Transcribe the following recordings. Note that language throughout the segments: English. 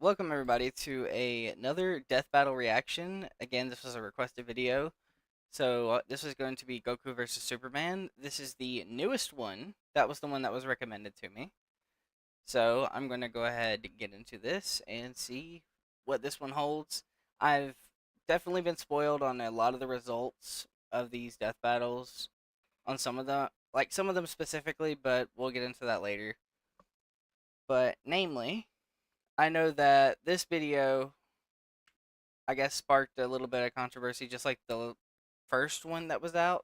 Welcome everybody to another death battle reaction. Again, this was a requested video. So this is going to be Goku versus Superman. This is the newest one. That was the one that was recommended to me. So I'm going to go ahead and get into this and see what this one holds. I've definitely been spoiled on a lot of the results of these death battles. On some of them, like some of them specifically, but we'll get into that later. But namely, I know that this video, I guess, sparked a little bit of controversy, just like the first one that was out.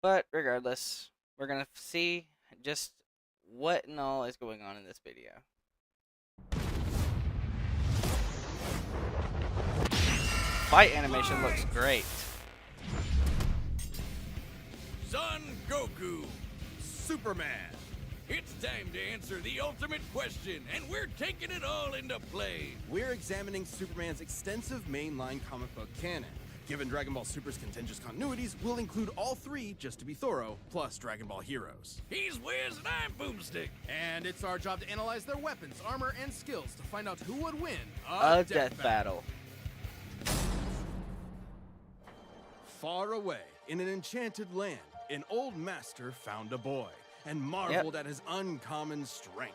But regardless, we're going to see just what and all is going on in this video. Fight animation looks great. Son Goku, Superman. It's time to answer the ultimate question, and we're taking it all into play. We're examining Superman's extensive mainline comic book canon. Given Dragon Ball Super's contentious continuities, we'll include all three, just to be thorough, plus Dragon Ball Heroes. He's Wiz and I'm Boomstick. And it's our job to analyze their weapons, armor, and skills to find out who would win A death battle. Far away, in an enchanted land, an old master found a boy and marveled at his uncommon strength.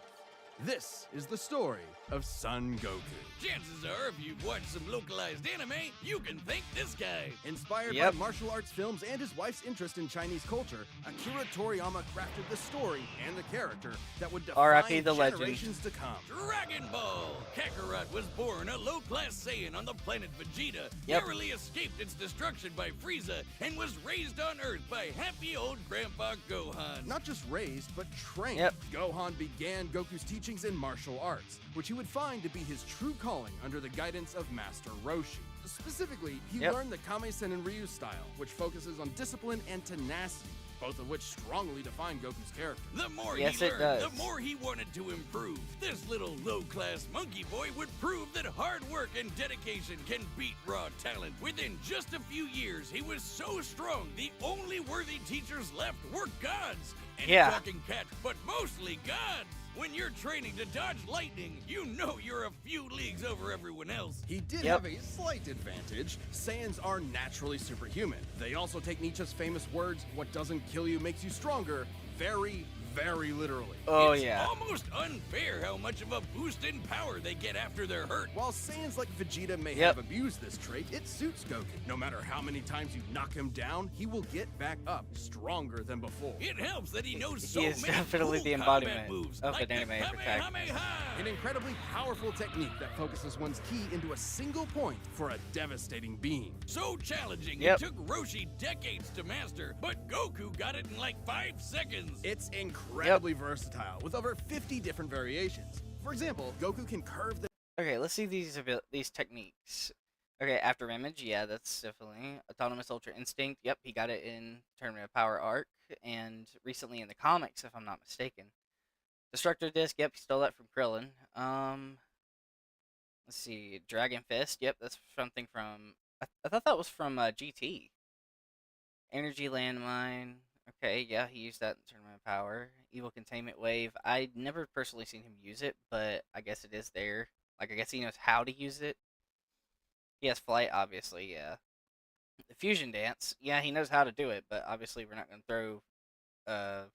This is the story of Son Goku. Chances are, if you've watched some localized anime, you can thank this guy. Inspired by martial arts films and his wife's interest in Chinese culture, Akira Toriyama crafted the story and the character that would define R.I.P. the legend. generations to come. Dragon Ball! Kakarot was born a low-class Saiyan on the planet Vegeta, narrowly escaped its destruction by Frieza, and was raised on Earth by happy old Grandpa Gohan. Not just raised, but trained. Gohan began Goku's teachings in martial arts, which he would find to be his true calling under the guidance of Master Roshi. Specifically, he learned the Kame-sen and Ryu style, which focuses on discipline and tenacity, both of which strongly define Goku's character. The more he learned, the more he wanted to improve. This little low-class monkey boy would prove that hard work and dedication can beat raw talent. Within just a few years, he was so strong, the only worthy teachers left were gods. And talking cats, but mostly gods. When you're training to dodge lightning, you know you're a few leagues over everyone else. He did have a slight advantage. Saiyans are naturally superhuman. They also take Nietzsche's famous words, "What doesn't kill you makes you stronger," very literally. It's almost unfair how much of a boost in power they get after they're hurt. While Saiyans like Vegeta may have abused this trait, it suits Goku. No matter how many times you knock him down, he will get back up, stronger than before. It helps that he knows so many definitely cool the embodiment moves, of like an anime protagonist. An incredibly powerful technique that focuses one's ki into a single point for a devastating beam. So challenging, it took Roshi decades to master, but Goku got it in like 5 seconds. It's incredibly versatile, with over 50 different variations. For example, Goku can curve the... Okay, let's see these techniques. Okay, After Image, that's definitely. Autonomous Ultra Instinct, he got it in Tournament of Power arc, and recently in the comics, if I'm not mistaken. Destructor Disc, he stole that from Krillin. Let's see, Dragon Fist, that's something from... I thought that was from GT. Energy Landmine, okay, he used that in Tournament of Power. Evil Containment Wave, I never personally seen him use it, but I guess it is there. Like, I guess he knows how to use it. He has Flight, obviously, The Fusion Dance, he knows how to do it, but obviously we're not going to throw,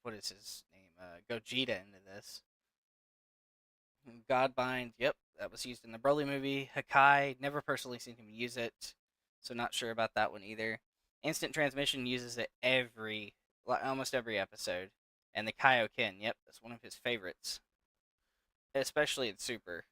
what is his name, Gogeta into this. Godbind, that was used in the Broly movie. Hakai, never personally seen him use it, so not sure about that one either. Instant Transmission uses it almost every episode. And the Kaioken, that's one of his favorites. Especially in Super.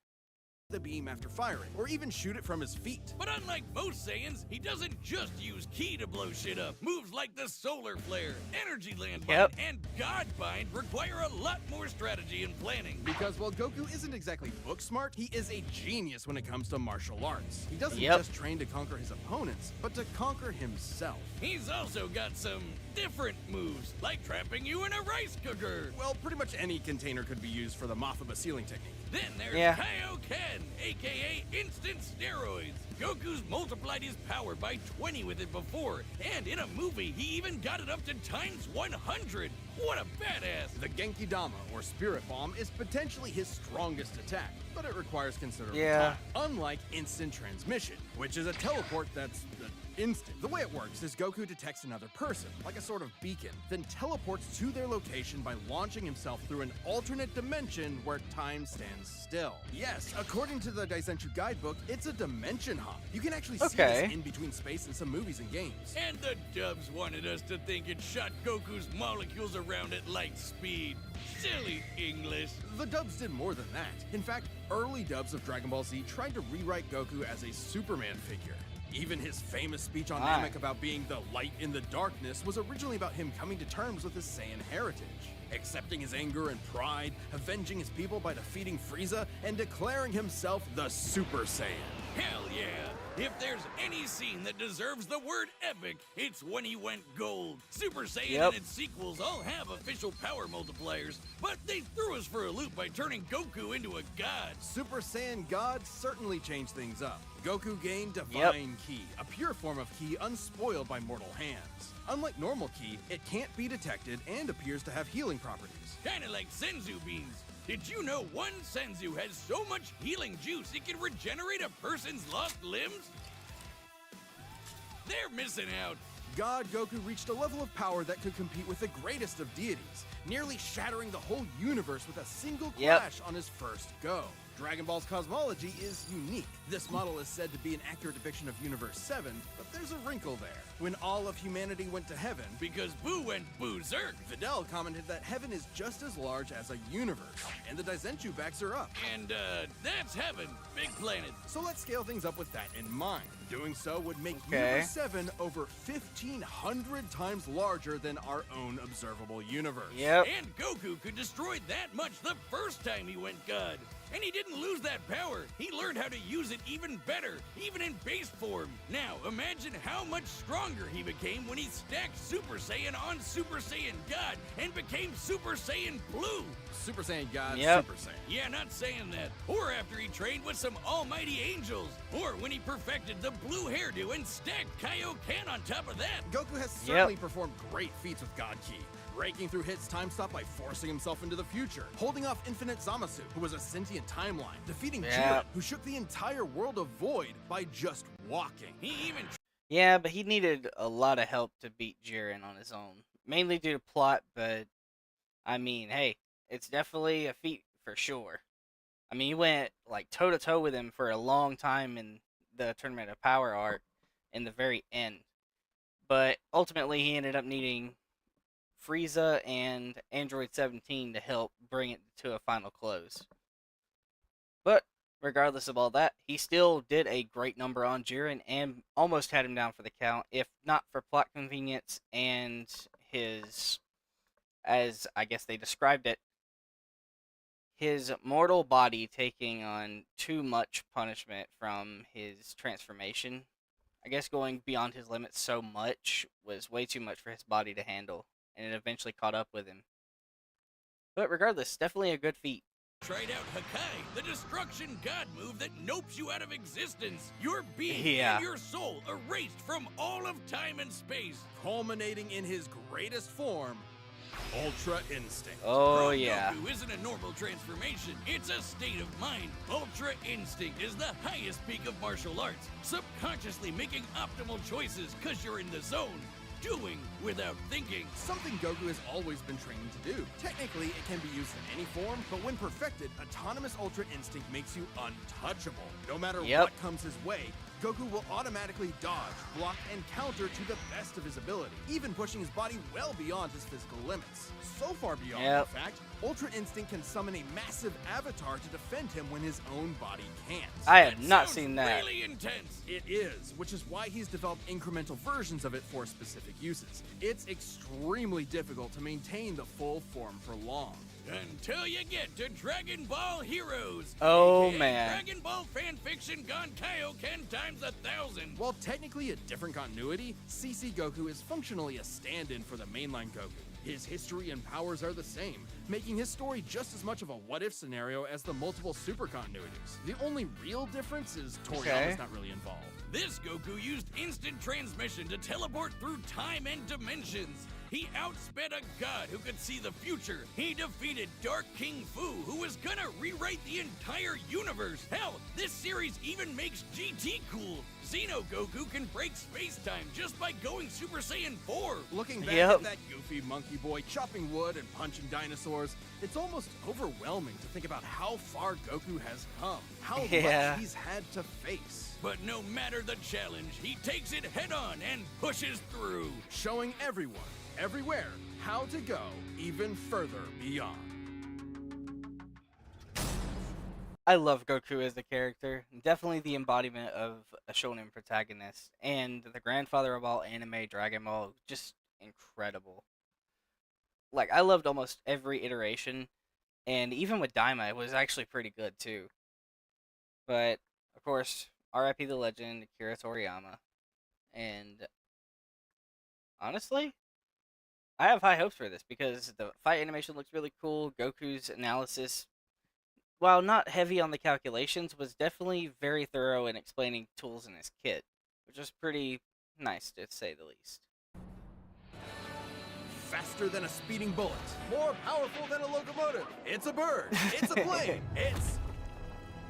The beam after firing, or even shoot it from his feet. But unlike most Saiyans, he doesn't just use ki to blow shit up. Moves like the Solar Flare, Energy Landmine, and Godbind require a lot more strategy and planning. Because while Goku isn't exactly book smart, he is a genius when it comes to martial arts. He doesn't just train to conquer his opponents, but to conquer himself. He's also got some different moves, like trapping you in a rice cooker. Well, pretty much any container could be used for the Mothaba sealing technique. Then there's Kaioken, aka Instant Steroids. Goku's multiplied his power by 20 with it before, and in a movie, he even got it up to times 100. What a badass! The Genki Dama, or Spirit Bomb, is potentially his strongest attack, but it requires considerable time. Unlike Instant Transmission, which is a teleport that's instant. The way it works is Goku detects another person, like a sort of beacon, then teleports to their location by launching himself through an alternate dimension where time stands still. Yes, according to the Daisenshuu guidebook, it's a dimension hop. You can actually see this in between space in some movies and games. And the dubs wanted us to think it shot Goku's molecules around at light speed. Silly English. The dubs did more than that. In fact, early dubs of Dragon Ball Z tried to rewrite Goku as a Superman figure. Even his famous speech on Namek about being the light in the darkness was originally about him coming to terms with his Saiyan heritage, accepting his anger and pride, avenging his people by defeating Frieza, and declaring himself the Super Saiyan. Hell yeah! If there's any scene that deserves the word epic, it's when he went gold. Super Saiyan and its sequels all have official power multipliers, but they threw us for a loop by turning Goku into a god. Super Saiyan God certainly changed things up. Goku gained Divine Ki, a pure form of Ki unspoiled by mortal hands. Unlike normal Ki, it can't be detected and appears to have healing properties. Kinda like Senzu beans. Did you know one Senzu has so much healing juice it can regenerate a person's lost limbs? They're missing out. God Goku reached a level of power that could compete with the greatest of deities, nearly shattering the whole universe with a single clash on his first go. Dragon Ball's cosmology is unique. This model is said to be an accurate depiction of Universe 7, but there's a wrinkle there. When all of humanity went to heaven, because Boo went berserk, Videl commented that heaven is just as large as a universe, and the Daisenshuu backs her up. And, that's heaven. Big planet. So let's scale things up with that in mind. Doing so would make Universe 7 over 1,500 times larger than our own observable universe. And Goku could destroy that much the first time he went God. And he didn't lose that power. He learned how to use it even better, even in base form. Now, imagine how much stronger he became when he stacked Super Saiyan on Super Saiyan God and became Super Saiyan Blue. Super Saiyan God, Super Saiyan. Yeah, not saying that. Or after he trained with some almighty angels. Or when he perfected the blue hairdo and stacked Kaioken on top of that. Goku has certainly performed great feats with God Ki, breaking through Hit's time stop by forcing himself into the future, holding off Infinite Zamasu, who was a sentient timeline, defeating Jiren, who shook the entire world of Void by just walking. He even... Yeah, but he needed a lot of help to beat Jiren on his own. Mainly due to plot, but... I mean, hey, it's definitely a feat for sure. I mean, he went, like, toe-to-toe with him for a long time in the Tournament of Power arc in the very end. But ultimately, he ended up needing Frieza and Android 17 to help bring it to a final close. But regardless of all that, he still did a great number on Jiren and almost had him down for the count, if not for plot convenience and his, as I guess they described it, his mortal body taking on too much punishment from his transformation. I guess going beyond his limits so much was way too much for his body to handle, and it eventually caught up with him. But regardless, definitely a good feat. Tried out Hakai, the destruction god move that nopes you out of existence. Your being and your soul erased from all of time and space. Culminating in his greatest form, Ultra Instinct. Oh, Goku isn't a normal transformation, it's a state of mind. Ultra Instinct is the highest peak of martial arts, subconsciously making optimal choices because you're in the zone. Doing without thinking. Something Goku has always been trained to do. Technically, it can be used in any form, but when perfected, Autonomous Ultra Instinct makes you untouchable. No matter what comes his way, Goku will automatically dodge, block, and counter to the best of his ability, even pushing his body well beyond his physical limits. So far beyond, in fact, Ultra Instinct can summon a massive avatar to defend him when his own body can't. I have not seen that. Really intense. It is, which is why he's developed incremental versions of it for specific uses. It's extremely difficult to maintain the full form for long. Until you get to Dragon Ball Heroes. Oh, man. Dragon Ball fanfiction gone Kaioken times 1,000. While technically a different continuity, CC Goku is functionally a stand-in for the mainline Goku. His history and powers are the same, making his story just as much of a what-if scenario as the multiple super continuities. The only real difference is Toriyama's not really involved. This Goku used instant transmission to teleport through time and dimensions. He outsped a god who could see the future. He defeated Dark King Fu, who was gonna rewrite the entire universe. Hell, this series even makes GT cool. Xeno Goku can break space-time just by going Super Saiyan 4. Looking back at that goofy monkey boy chopping wood and punching dinosaurs, it's almost overwhelming to think about how far Goku has come, how much he's had to face. But no matter the challenge, he takes it head-on and pushes through, showing everyone, everywhere, how to go even further beyond. I love Goku as a character. Definitely the embodiment of a shonen protagonist. And the grandfather of all anime, Dragon Ball, just incredible. Like, I loved almost every iteration. And even with Daima, it was actually pretty good, too. But, of course, R.I.P. the legend, Akira Toriyama. And, honestly, I have high hopes for this, because the fight animation looks really cool. Goku's analysis, while not heavy on the calculations, was definitely very thorough in explaining tools in his kit, which was pretty nice, to say the least. Faster than a speeding bullet, more powerful than a locomotive. It's a bird, it's a plane, it's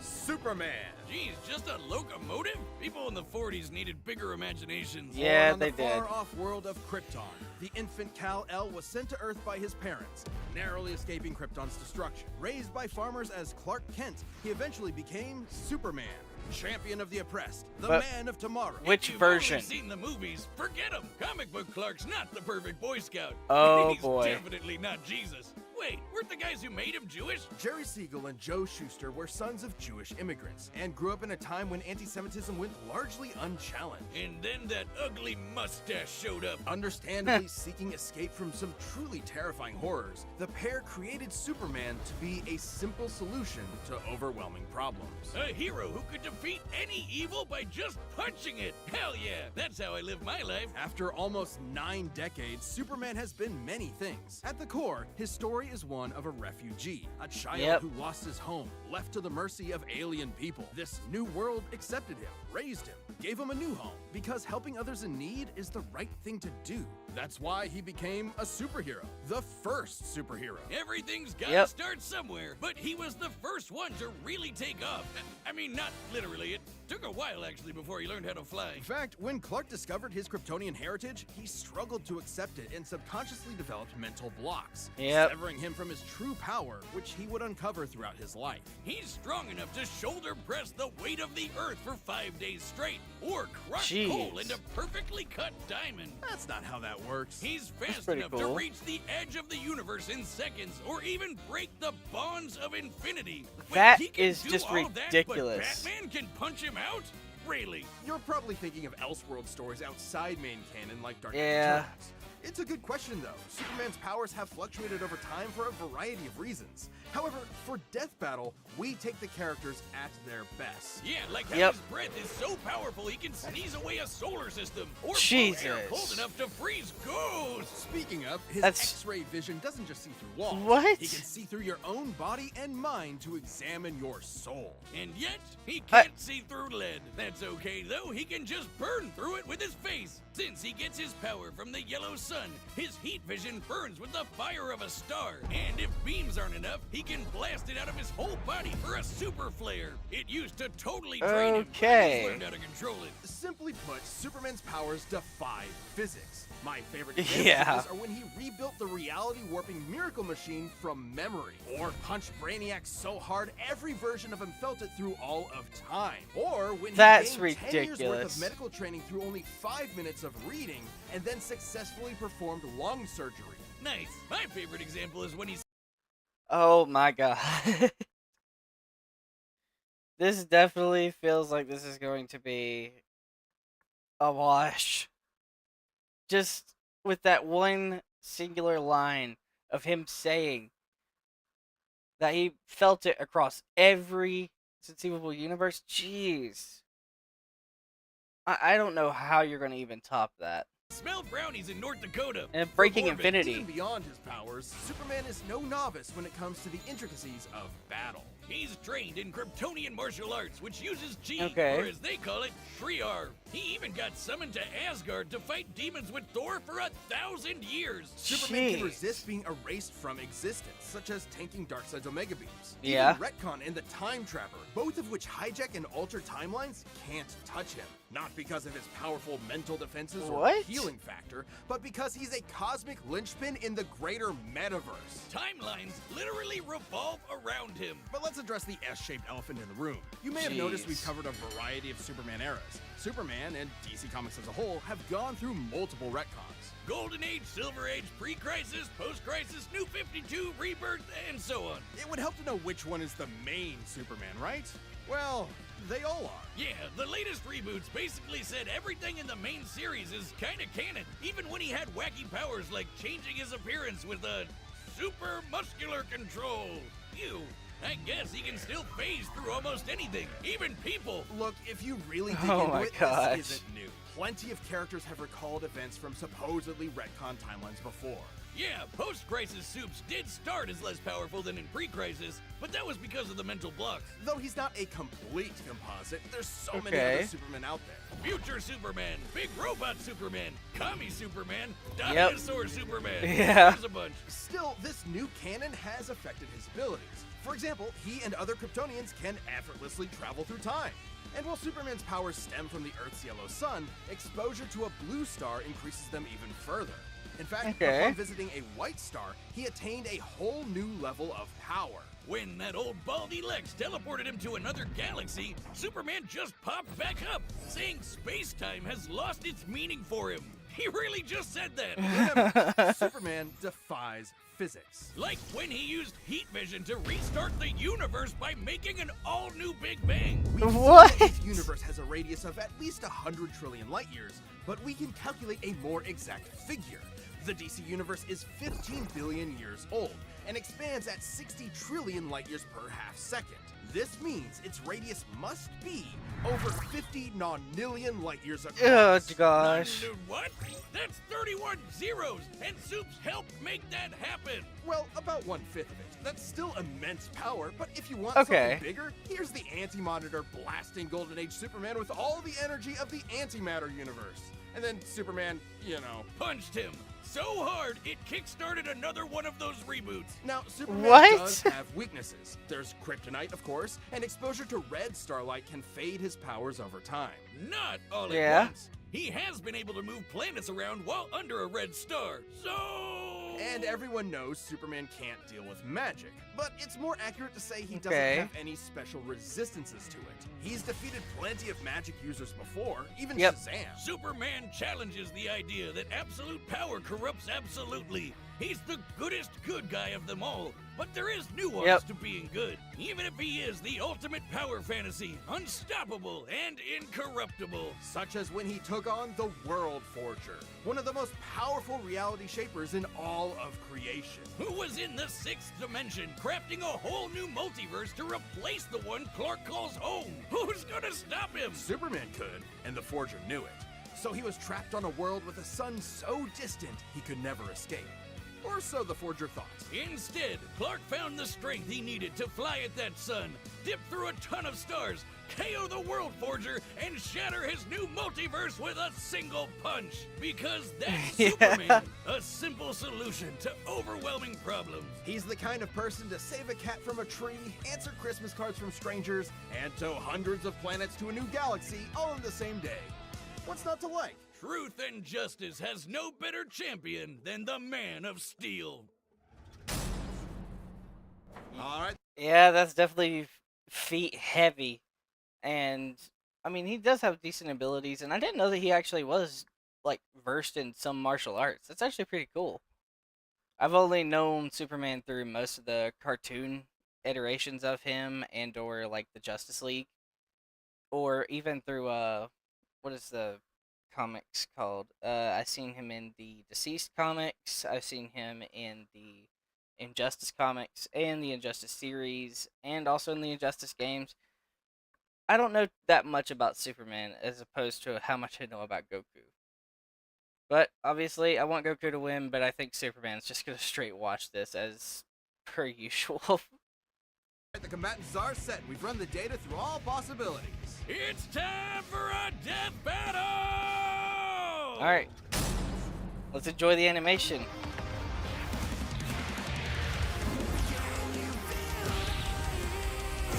Superman. Geez, just a locomotive? People in the 40s needed bigger imaginations. Yeah, they did. On the far-off world of Krypton, the infant Kal-El was sent to Earth by his parents, narrowly escaping Krypton's destruction. Raised by farmers as Clark Kent, he eventually became Superman, champion of the oppressed, the man of tomorrow. Which version? If you've only seen the movies, forget him. Comic book Clark's not the perfect Boy Scout. Oh, He's boy. definitely not Jesus. Wait, weren't the guys who made him Jewish? Jerry Siegel and Joe Shuster were sons of Jewish immigrants and grew up in a time when anti-Semitism went largely unchallenged. And then that ugly mustache showed up. Understandably seeking escape from some truly terrifying horrors, the pair created Superman to be a simple solution to overwhelming problems. A hero who could defeat any evil by just punching it. Hell yeah, that's how I live my life. After almost 9 decades, Superman has been many things. At the core, his story is one of a refugee, a child who lost his home, left to the mercy of alien people. This new world accepted him, raised him, gave him a new home, because helping others in need is the right thing to do. That's why he became a superhero, the first superhero. Everything's gotta start somewhere, but he was the first one to really take off. I mean, not literally, it took a while actually before he learned how to fly. In fact, when Clark discovered his Kryptonian heritage, he struggled to accept it and subconsciously developed mental blocks, severing him from his true power, which he would uncover throughout his life. He's strong enough to shoulder press the weight of the earth for 5 days straight, or crush coal into perfectly cut diamond. That's not how that works. He's fast enough to reach the edge of the universe in seconds, or even break the bonds of infinity. That is just ridiculous. That, but Batman can punch him out? Really? You're probably thinking of Elseworld stories outside main canon like Dark Knight Returns. It's a good question, though. Superman's powers have fluctuated over time for a variety of reasons. However, for Death Battle, we take the characters at their best. Yeah, like how his breath is so powerful he can sneeze away a solar system, or blow air cold enough to freeze ghosts. Speaking of, his X-ray vision doesn't just see through walls. What? He can see through your own body and mind to examine your soul. And yet, he can't see through lead. That's okay, though. He can just burn through it with his face. Since he gets his power from the yellow sun, his heat vision burns with the fire of a star. And if beams aren't enough, he can blast it out of his whole body for a super flare. It used to totally drain him, but he's learned how to control it. Simply put, Superman's powers defy physics. My favorite examples are when he rebuilt the reality warping miracle machine from memory, or punched Brainiac so hard every version of him felt it through all of time, or when he gained 10 years worth of medical training through only 5 minutes of reading, and then successfully performed lung surgery. Nice. My favorite example is when he's... Oh my god. This definitely feels like this is going to be a wash. Just with that one singular line of him saying that he felt it across every conceivable universe. Jeez. I don't know how you're going to even top that. Smell brownies in North Dakota. And breaking infinity. Even beyond his powers, Superman is no novice when it comes to the intricacies of battle. He's trained in Kryptonian martial arts, which uses chi, Okay. or as they call it, Shriar. He even got summoned to Asgard to fight demons with Thor for 1,000 years. Superman can Jeez. resist being erased from existence, such as tanking Darkseid's Omega Beams. Yeah. Even Retcon and the Time Trapper, both of which hijack and alter timelines, can't touch him. Not because of his powerful mental defenses or What? healing factor, but because he's a cosmic linchpin in the greater metaverse. Timelines literally revolve around him. But let's address the S-shaped elephant in the room. You may have noticed we've Jeez. covered a variety of Superman eras. Superman, and DC Comics as a whole, have gone through multiple retcons. Golden Age, Silver Age, pre-crisis, post-crisis, New 52, Rebirth, and so on. It would help to know which one is the main Superman, right? Well, they all are. Yeah, the latest reboots basically said everything in the main series is kinda canon, even when he had wacky powers like changing his appearance with a super muscular control. Ew. I guess he can still phase through almost anything, even people. Look, if you really dig Oh into my it, gosh. this isn't new. Plenty of characters have recalled events from supposedly retcon timelines before. Yeah, post-crisis Supes did start as less powerful than in pre-crisis, but that was because of the mental blocks. Though he's not a complete composite, there's so many Okay. other Supermen out there. Future Superman, Big Robot Superman, Kami Superman, Dinosaur Superman. Yeah. There's a bunch. Still, this new canon has affected his abilities. For example, he and other Kryptonians can effortlessly travel through time. And while Superman's powers stem from the Earth's yellow sun, exposure to a blue star increases them even further. In fact, Okay. upon visiting a white star, he attained a whole new level of power. When that old baldy Lex teleported him to another galaxy, Superman just popped back up, saying space-time has lost its meaning for him. He really just said that. Superman defies physics. Like when he used heat vision to restart the universe by making an all-new Big Bang. We've seen What? that this universe has a radius of at least 100 trillion light years, but we can calculate a more exact figure. The DC universe is 15 billion years old and expands at 60 trillion light years per half second. This means its radius must be over 50 nonillion light years across. Oh gosh. What? That's 31 zeros, and Supes helped make that happen. Well, about 1/5 of it. That's still immense power, but if you want Okay. something bigger, here's the Anti-Monitor blasting Golden Age Superman with all the energy of the antimatter universe. And then Superman, Punched him so hard it kickstarted another one of those reboots. Now, Superman What? does have weaknesses. There's kryptonite, of course, and exposure to red starlight can fade his powers over time. Not all Yeah. at once. He has been able to move planets around while under a red star. So... And everyone knows Superman can't deal with magic, but it's more accurate to say he Okay. doesn't have any special resistances to it. He's defeated plenty of magic users before, even Yep. Shazam. Superman challenges the idea that absolute power corrupts absolutely. He's the goodest good guy of them all, but there is nuance Yep. to being good, even if he is the ultimate power fantasy, unstoppable and incorruptible. Such as when he took on the World Forger, one of the most powerful reality shapers in all of creation. Who was in the sixth dimension, crafting a whole new multiverse to replace the one Clark calls home? Who's gonna stop him? Superman could, and the Forger knew it. So he was trapped on a world with a sun so distant he could never escape. Or so the Forger thought. Instead, Clark found the strength he needed to fly at that sun, dip through a ton of stars, KO the World Forger, and shatter his new multiverse with a single punch. Because that's Yeah. Superman, a simple solution to overwhelming problems. He's the kind of person to save a cat from a tree, answer Christmas cards from strangers, and tow hundreds of planets to a new galaxy all in the same day. What's not to like? Truth and justice has no better champion than the Man of Steel. All right. Yeah, that's definitely feet heavy. And I mean, he does have decent abilities, and I didn't know that he actually was like versed in some martial arts. That's actually pretty cool. I've only known Superman through most of the cartoon iterations of him and or like the Justice League, or even through what is the comics called? I've seen him in the Deceased comics. I've seen him in the Injustice comics and the Injustice series, and also in the Injustice games. I don't know that much about Superman as opposed to how much I know about Goku. But obviously, I want Goku to win, but I think Superman's just gonna straight watch this as per usual. The combatants are set. We've run the data through all possibilities. It's time for a death battle! Alright. Let's enjoy the animation.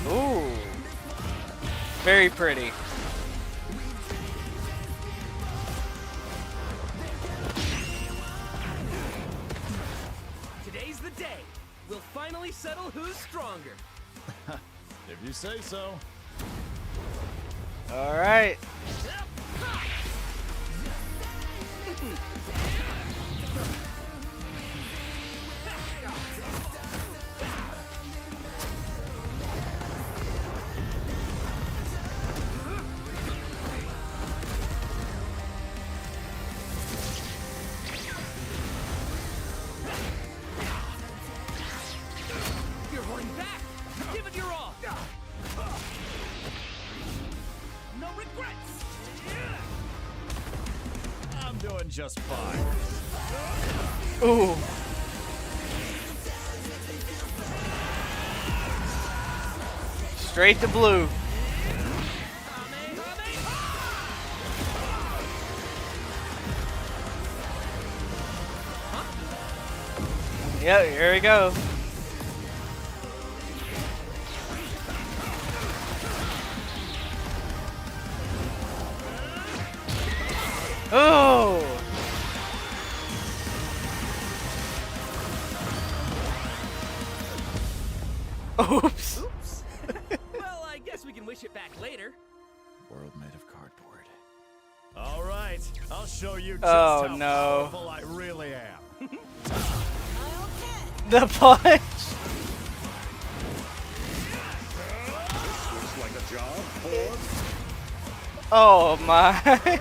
Ooh. Very pretty. Today's the day. We'll finally settle who's stronger. If you say so. Alright. You're holding back. Give it your all. No regrets. I'm doing just fine. Ooh. Straight to blue. Yep, here we go. Oh! Oops. Oops. Well, I guess we can wish it back later. World made of cardboard. All right, I'll show you just Oh, how no. powerful I really am. The punch. Looks like a job for Oh my.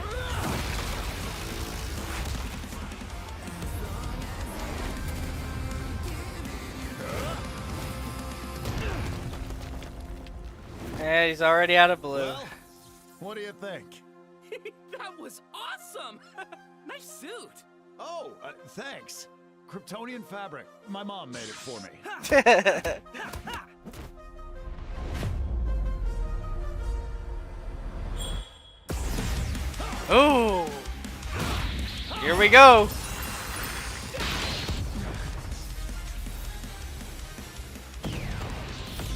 Yeah, he's already out of blue. Well, what do you think? That was awesome. Nice suit. Oh, thanks. Kryptonian fabric. My mom made it for me. Ooh. Here we go.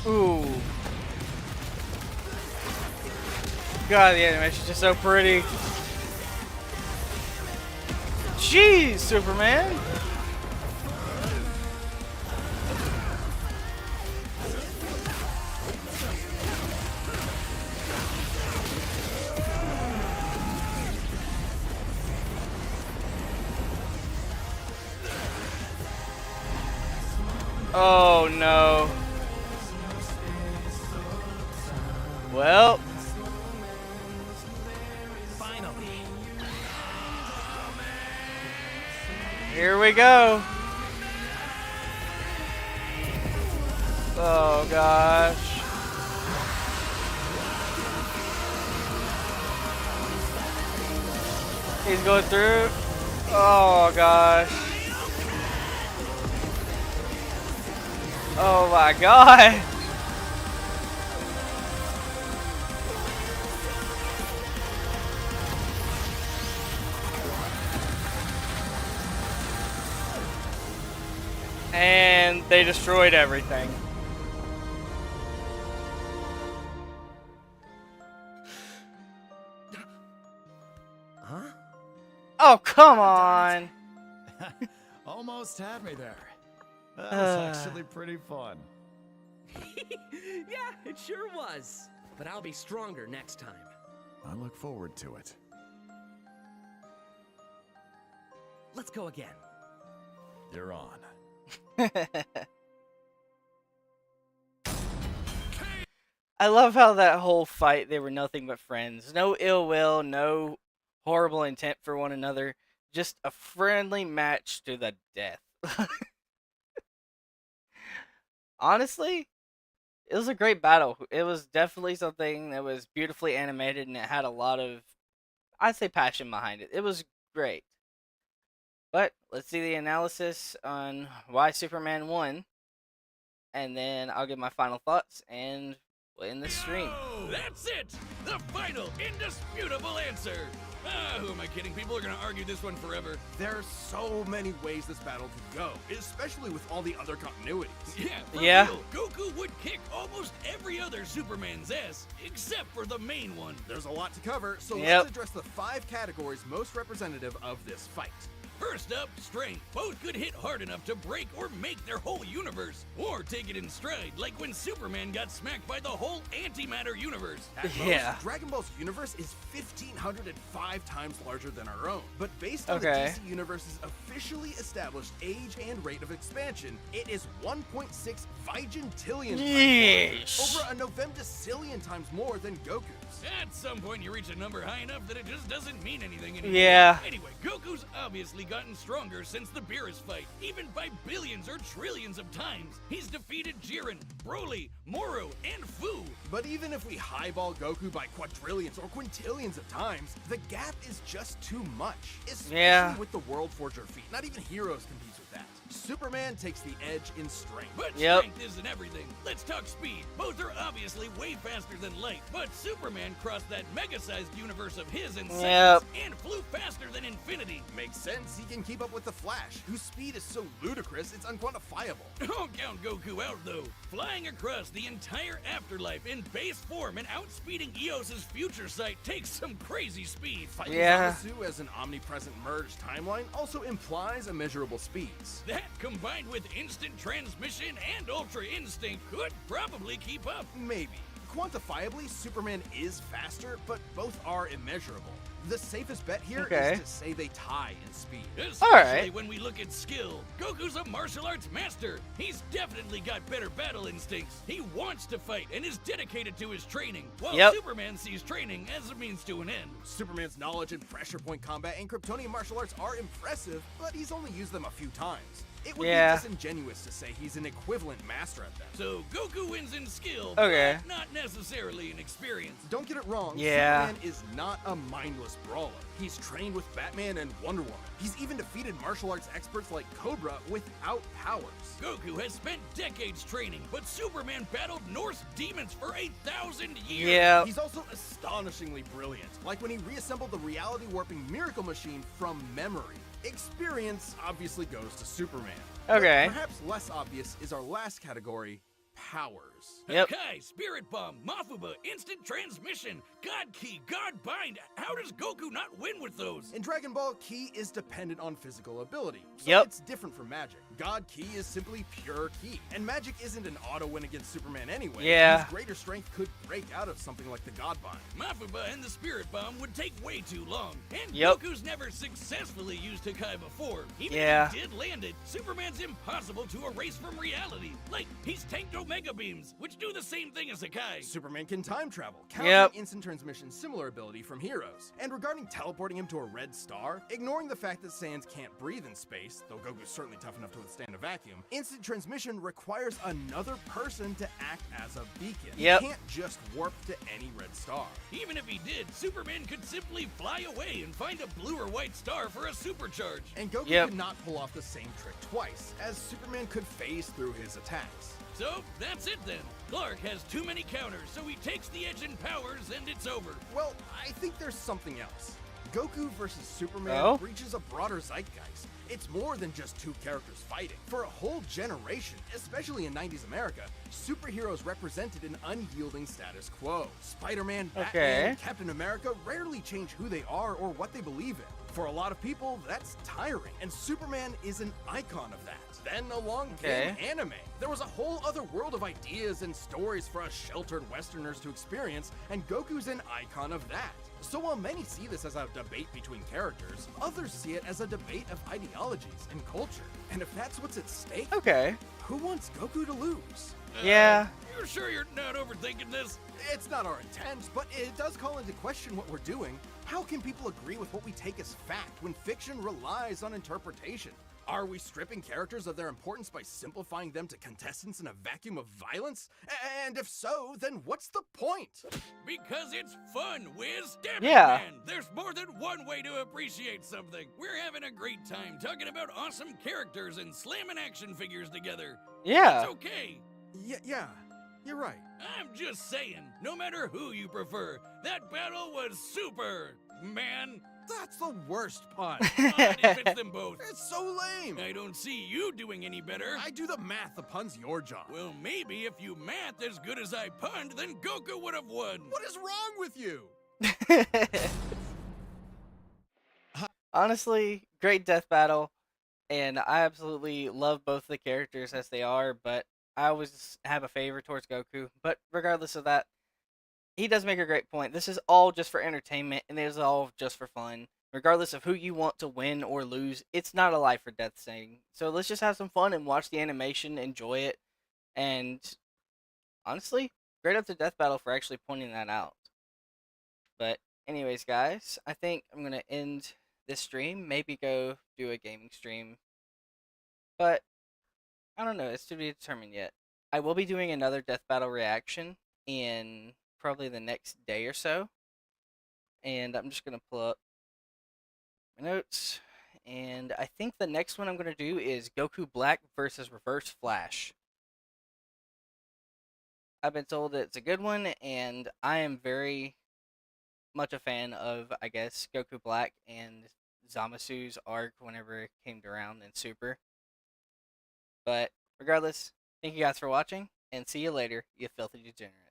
Ooh. God, the animation's just so pretty. Jeez, Superman. Oh no. Well. Finally. Here we go. Oh gosh. He's going through. Oh gosh. Oh my god. And they destroyed everything. Huh? Oh, come on. Almost had me there. That was actually pretty fun. Yeah, it sure was. But I'll be stronger next time. I look forward to it. Let's go again. You're on. I love how that whole fight, they were nothing but friends. No ill will, no horrible intent for one another. Just a friendly match to the death. Honestly, it was a great battle. It was definitely something that was beautifully animated and it had a lot of, I'd say, passion behind it. It was great. But let's see the analysis on why Superman won. and then I'll give my final thoughts, and we'll end this stream. Oh, that's it! The final, indisputable answer! Who am I kidding? People are gonna argue this one forever. There's so many ways this battle could go, especially with all the other continuities. Yeah, real, Goku would kick almost every other Superman's ass, except for the main one. There's a lot to cover, so let's address the 5 categories most representative of this fight. First up, strength. Both could hit hard enough to break or make their whole universe, or take it in stride, like when Superman got smacked by the whole antimatter universe. At most, Dragon Ball's universe is 1,505 times larger than our own, but based on the DC Universe's officially established age and rate of expansion, it is 1.6 vigintillion times more, over a novemdecillion times more than Goku's. At some point, you reach a number high enough that it just doesn't mean anything anymore. Yeah. Anyway, Goku's obviously gotten stronger since the Beerus fight, even by billions or trillions of times. He's defeated Jiren, Broly, Moro, and Fu. But even if we highball Goku by quadrillions or quintillions of times, the gap is just too much. Especially with the World Forger feat. Not even Heroes competes with that. Superman takes the edge in strength. But strength isn't everything. Let's talk speed. Both are obviously way faster than light, but Superman crossed that mega-sized universe of his in seconds and flew faster than infinity. Makes sense. He can keep up with the Flash, whose speed is so ludicrous it's unquantifiable. Don't count Goku out, though. Flying across the entire afterlife in base form and outspeeding Eos's future sight takes some crazy speed. Fighting Zamasu as an omnipresent merged timeline also implies immeasurable speeds. That, combined with instant transmission and ultra instinct, could probably keep up. Maybe. Quantifiably, Superman is faster, but both are immeasurable. The safest bet here is to say they tie in speed. Especially when we look at skill. Goku's a martial arts master. He's definitely got better battle instincts. He wants to fight and is dedicated to his training, while Superman sees training as a means to an end. Superman's knowledge in pressure point combat and Kryptonian martial arts are impressive, but he's only used them a few times. It would be disingenuous to say he's an equivalent master at them. So Goku wins in skill, but not necessarily in experience. Don't get it wrong, Superman is not a mindless brawler. He's trained with Batman and Wonder Woman. He's even defeated martial arts experts like Cobra without powers. Goku has spent decades training, but Superman battled Norse demons for 1,000 years. Yeah. He's also astonishingly brilliant, like when he reassembled the reality warping miracle machine from memory. Experience obviously goes to Superman. Okay. But perhaps less obvious is our last category, powers. Kai, Spirit Bomb, Mafuba, Instant Transmission, God Key, God Bind. How does Goku not win with those? In Dragon Ball, Ki is dependent on physical ability, so it's different from Magic. God Ki is simply pure Ki, and Magic isn't an auto win against Superman anyway. Whose greater strength could break out of something like the God Bind. Mafuba and the Spirit Bomb would take way too long, and Goku's never successfully used Kai before. Even if he did land it, Superman's impossible to erase from reality. Like, he's tanked Omega Beams, which do the same thing as Kai. Superman can time travel, counting Instant Transmission's similar ability from Heroes. And regarding teleporting him to a red star, ignoring the fact that Saiyans can't breathe in space, though Goku's certainly tough enough to withstand a vacuum, Instant Transmission requires another person to act as a beacon. He can't just warp to any red star. Even if he did, Superman could simply fly away and find a blue or white star for a supercharge. And Goku could not pull off the same trick twice, as Superman could phase through his attacks. So, that's it then. Clark has too many counters, so he takes the edge in powers and it's over. Well, I think there's something else. Goku versus Superman reaches a broader zeitgeist. It's more than just two characters fighting. For a whole generation, especially in 90s America, superheroes represented an unyielding status quo. Spider-Man, Batman, and Captain America rarely change who they are or what they believe in. For a lot of people, that's tiring, and Superman is an icon of that. Then along came anime. There was a whole other world of ideas and stories for us sheltered Westerners to experience, and Goku's an icon of that. So while many see this as a debate between characters, others see it as a debate of ideologies and culture. And if that's what's at stake, who wants Goku to lose? You're sure you're not overthinking this? It's not our intent, but it does call into question what we're doing. How can people agree with what we take as fact when fiction relies on interpretation? Are we stripping characters of their importance by simplifying them to contestants in a vacuum of violence? And if so, then what's the point? Because it's fun, Wiz. Damn it, man. There's more than one way to appreciate something. We're having a great time talking about awesome characters and slamming action figures together. It's okay. Yeah, you're right. I'm just saying, no matter who you prefer, that battle was super, man. That's the worst pun. It fits them both. It's so lame. I don't see you doing any better. I do the math. The pun's your job. Well, maybe if you math as good as I punned, then Goku would have won. What is wrong with you? Honestly, great death battle, and I absolutely love both the characters as they are, but I always have a favor towards Goku. But regardless of that, he does make a great point. This is all just for entertainment, and it is all just for fun. Regardless of who you want to win or lose, it's not a life or death thing. So let's just have some fun and watch the animation, enjoy it, and honestly, great up to Death Battle for actually pointing that out. But anyways, guys, I think I'm going to end this stream, maybe go do a gaming stream. But I don't know, it's to be determined yet. I will be doing another Death Battle reaction in probably the next day or so. And I'm just going to pull up my notes. And I think the next one I'm going to do is Goku Black versus Reverse Flash. I've been told that it's a good one, and I am very much a fan of, I guess, Goku Black and Zamasu's arc whenever it came around in Super. But regardless, thank you guys for watching, and see you later, you filthy degenerates.